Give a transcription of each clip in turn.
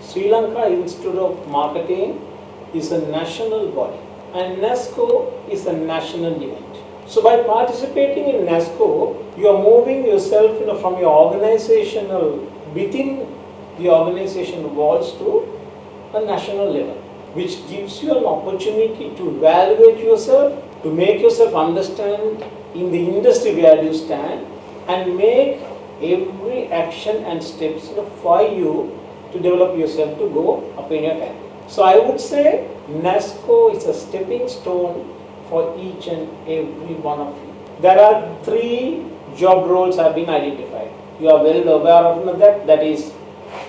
Sri Lanka Institute of Marketing is a national body and NASCO is a national event. So by participating in NASCO, you are moving yourself from your organizational, within the organization walls to a national level, which gives you an opportunity to evaluate yourself, to make yourself understand in the industry where you stand and make every action and steps for you to develop yourself to go up in your career. So I would say NASCO is a stepping stone for each and every one of you. There are 3 job roles have been identified. You are well aware of that. That is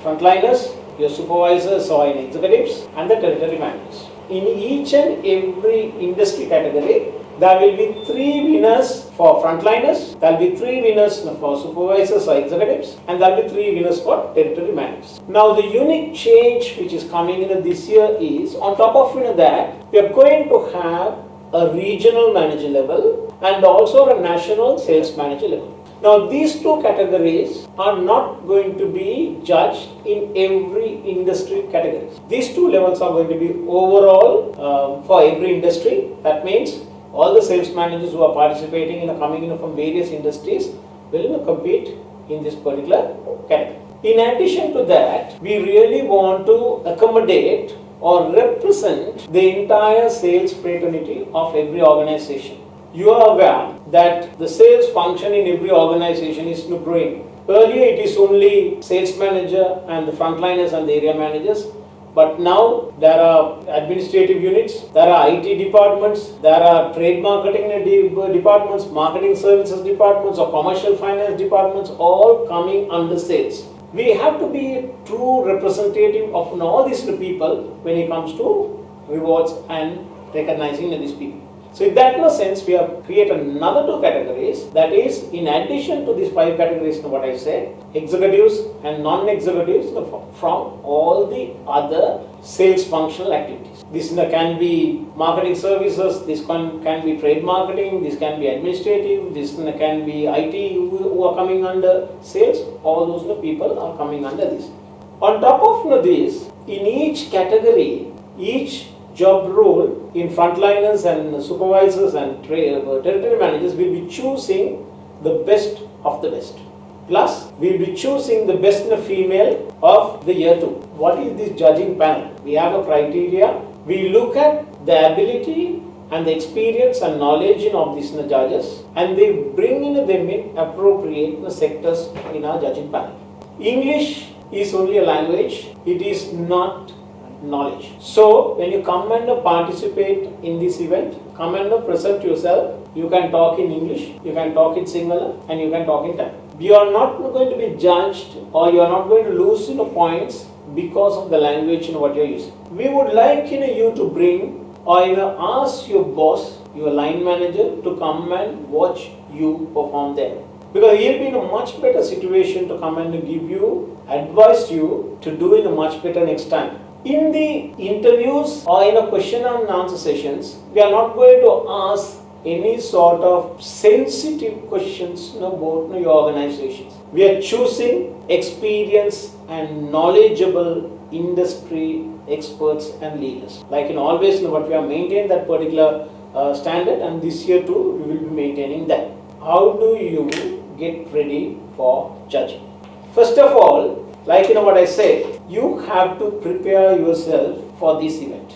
frontliners, your supervisors or in executives, and the territory managers. In each and every industry category, there will be 3 winners for frontliners, there will be 3 winners for supervisors or executives, and there will be 3 winners for territory managers. Now the unique change which is coming in this year is, on top of that, we are going to have a regional manager level and also a national sales manager level. Now these 2 categories are not going to be judged in every industry category. These 2 levels are going to be overall for every industry. That means all the sales managers who are participating coming from various industries will compete in this particular category. In addition to that, we really want to accommodate or represent the entire sales fraternity of every organization. You are aware that the sales function in every organization is growing. Earlier it is only sales manager and the frontliners and the area managers. But now there are administrative units, there are IT departments, there are trade marketing departments, marketing services departments or commercial finance departments, all coming under sales. We have to be a true representative of all these people when it comes to rewards and recognizing these people. So in that sense, we have created another 2 categories, that is in addition to these 5 categories what I said, executives and non-executives from all the other sales functional activities. This can be marketing services, this can be trade marketing, this can be administrative, this can be IT who are coming under sales, all those people are coming under this. On top of this, in each category, each job role in frontliners and supervisors and territory managers will be choosing the best of the best. Plus, we will be choosing the best female of the year 2. What is this judging panel? We have a criteria. We look at the ability and the experience and knowledge of these judges, and they bring in them in appropriate sectors in our judging panel. English is only a language. It is not knowledge. So when you come and participate in this event, come and present yourself. You can talk in English, you can talk in Sinhala, and you can talk in Tamil. You are not going to be judged or you are not going to lose points because of the language what you are using. We would like you to bring or ask your boss, your line manager to come and watch you perform there. Because he will be in a much better situation to come and give you, advise you to do in a much better next time. In the interviews or in a question and answer sessions, we are not going to ask any sort of sensitive questions about your organizations. We are choosing experienced and knowledgeable industry experts and leaders. Like always, what we have maintained that particular standard, and this year too we will be maintaining that. How do you get ready for judging? First of all, like what I said, you have to prepare yourself for this event.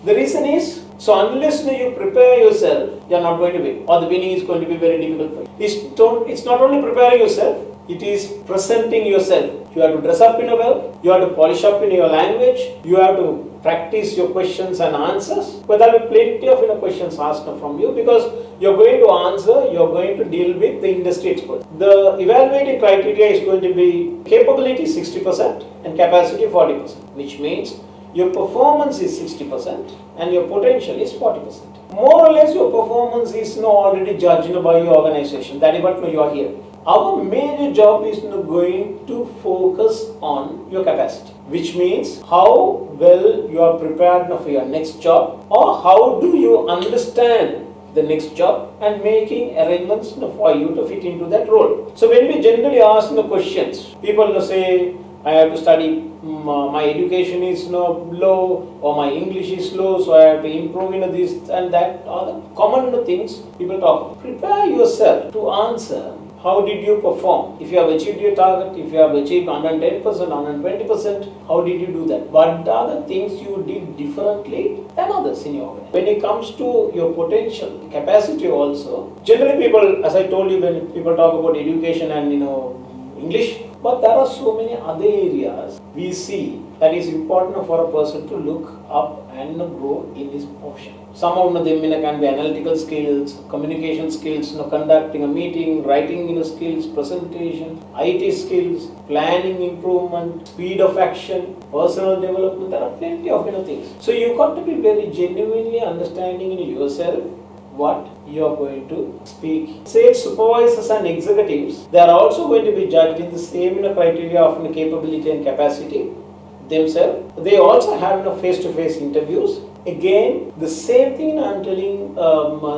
The reason is, so unless you prepare yourself, you are not going to win, or the winning is going to be very difficult for you. It's not only preparing yourself, it is presenting yourself. You have to dress up well, you have to polish up in your language, you have to practice your questions and answers. But there will be plenty of questions asked from you, because you are going to answer, you are going to deal with the industry experts. The evaluating criteria is going to be capability 60% and capacity 40%, which means your performance is 60% and your potential is 40%. More or less your performance is already judged by your organization. That is what you are here. Our major job is going to focus on your capacity, which means how well you are prepared for your next job, or how do you understand the next job and making arrangements for you to fit into that role. So when we generally ask the questions, people say, I have to study, my education is low, or my English is low, so I have to improve this and that are the common things people talk about. Prepare yourself to answer. How did you perform? If you have achieved your target, if you have achieved 110%, 120%, how did you do that? What are the things you did differently than others in your organization? When it comes to your potential, capacity also, generally people, as I told you, when people talk about education and English, but there are so many other areas we see that is important for a person to look up and grow in his profession. Some of them can be analytical skills, communication skills, conducting a meeting, writing skills, presentation, IT skills, planning improvement, speed of action, personal development. There are plenty of things. So you got to be very genuinely understanding in yourself what you are going to speak. Sales supervisors and executives, they are also going to be judged in the same criteria of capability and capacity themselves. They also have face-to-face interviews. Again, the same thing I am telling,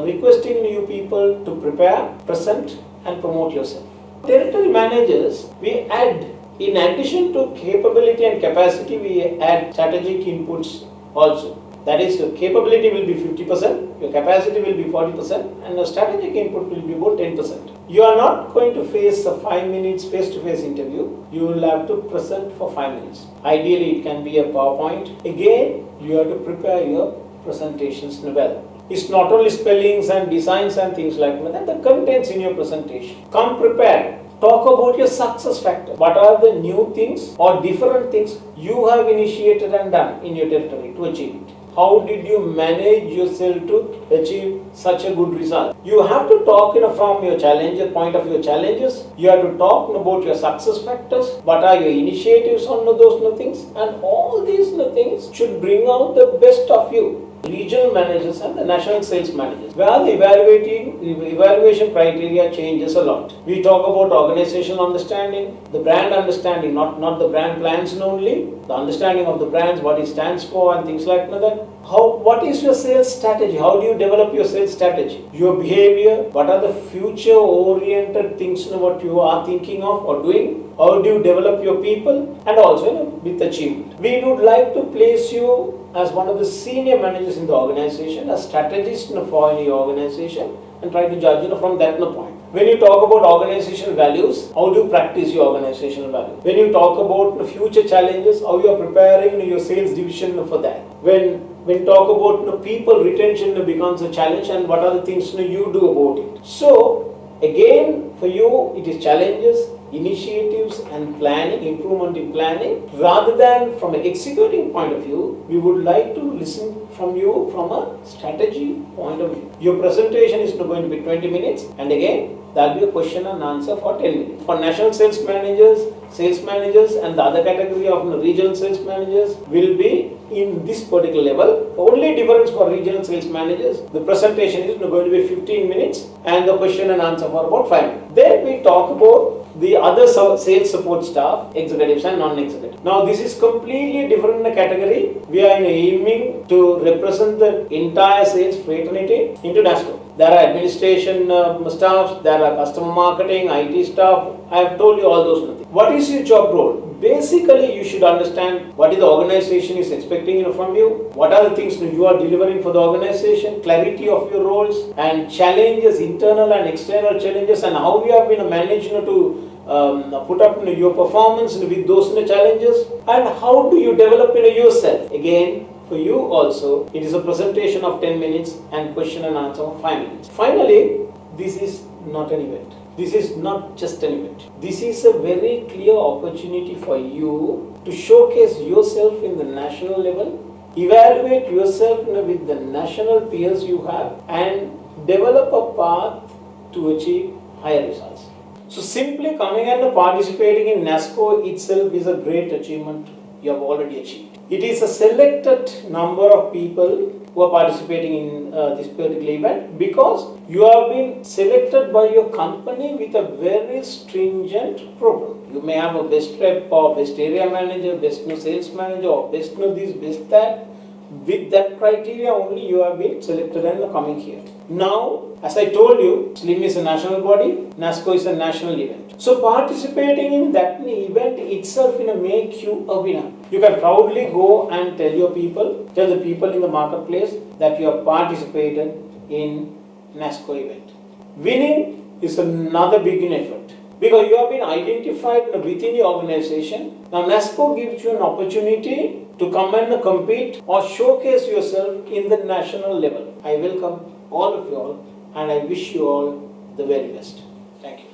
requesting you people to prepare, present and promote yourself. Territory managers, we add, in addition to capability and capacity, we add strategic inputs also. That is, your capability will be 50%, your capacity will be 40%, and your strategic input will be about 10%. You are not going to face a 5 minutes face-to-face interview. You will have to present for 5 minutes. Ideally, it can be a PowerPoint. Again, you have to prepare your presentations well. It's not only spellings and designs and things like that, the contents in your presentation. Come prepared. Talk about your success factor. What are the new things or different things you have initiated and done in your territory to achieve it? How did you manage yourself to achieve such a good result? You have to talk from your challenger point of your challenges. You have to talk about your success factors. What are your initiatives on those things? And all these things should bring out the best of you. Regional managers and the national sales managers, where the evaluation criteria changes a lot. We talk about organizational understanding, the brand understanding, not the brand plans only, the understanding of the brands, what it stands for and things like that. What is your sales strategy? How do you develop your sales strategy? Your behavior, what are the future oriented things what you are thinking of or doing? How do you develop your people? And also with achievement. We would like to place you as one of the senior managers in the organization, a strategist for any organization, and try to judge from that point. When you talk about organizational values, how do you practice your organizational values? When you talk about the future challenges, how you are preparing your sales division for that? When talk about people retention becomes a challenge, and what are the things you do about it? So again, for you it is challenges, initiatives and planning, improvement in planning. Rather than from an executing point of view, we would like to listen from you from a strategy point of view. Your presentation is going to be 20 minutes, and again there will be a question and answer for 10 minutes. For national sales managers and the other category of regional sales managers will be in this particular level. Only difference for regional sales managers, the presentation is going to be 15 minutes and the question and answer for about 5 minutes. Then we talk about the other sales support staff, executives and non-executives. Now this is completely different category. We are aiming to represent the entire sales fraternity into NASCO. There are administration staffs, there are customer marketing, IT staff. I have told you all those things. What is your job role? Basically, you should understand what is the organization is expecting from you, what are the things you are delivering for the organization, clarity of your roles, and challenges, internal and external challenges, and how you have been managed to put up your performance with those challenges, and how do you develop yourself. Again, for you also, it is a presentation of 10 minutes and question and answer of 5 minutes. Finally, this is not an event. This is not just an event. This is a very clear opportunity for you to showcase yourself in the national level, evaluate yourself with the national peers you have, and develop a path to achieve higher results. So simply coming and participating in NASCO itself is a great achievement you have already achieved. It is a selected number of people who are participating in this particular event because you have been selected by your company with a very stringent program. You may have a best rep or best area manager, best sales manager or best this, best that. With that criteria only you have been selected and coming here. Now As I told you, SLIM is a national body, NASCO is a national event. So participating in that event itself make you a winner. You can proudly go and tell the people in the marketplace that you have participated in NASCO event. Winning is another big effort because you have been identified within the organization. Now NASCO gives you an opportunity to come and compete or showcase yourself in the national level. I welcome all of you all and I wish you all the very best. Thank you.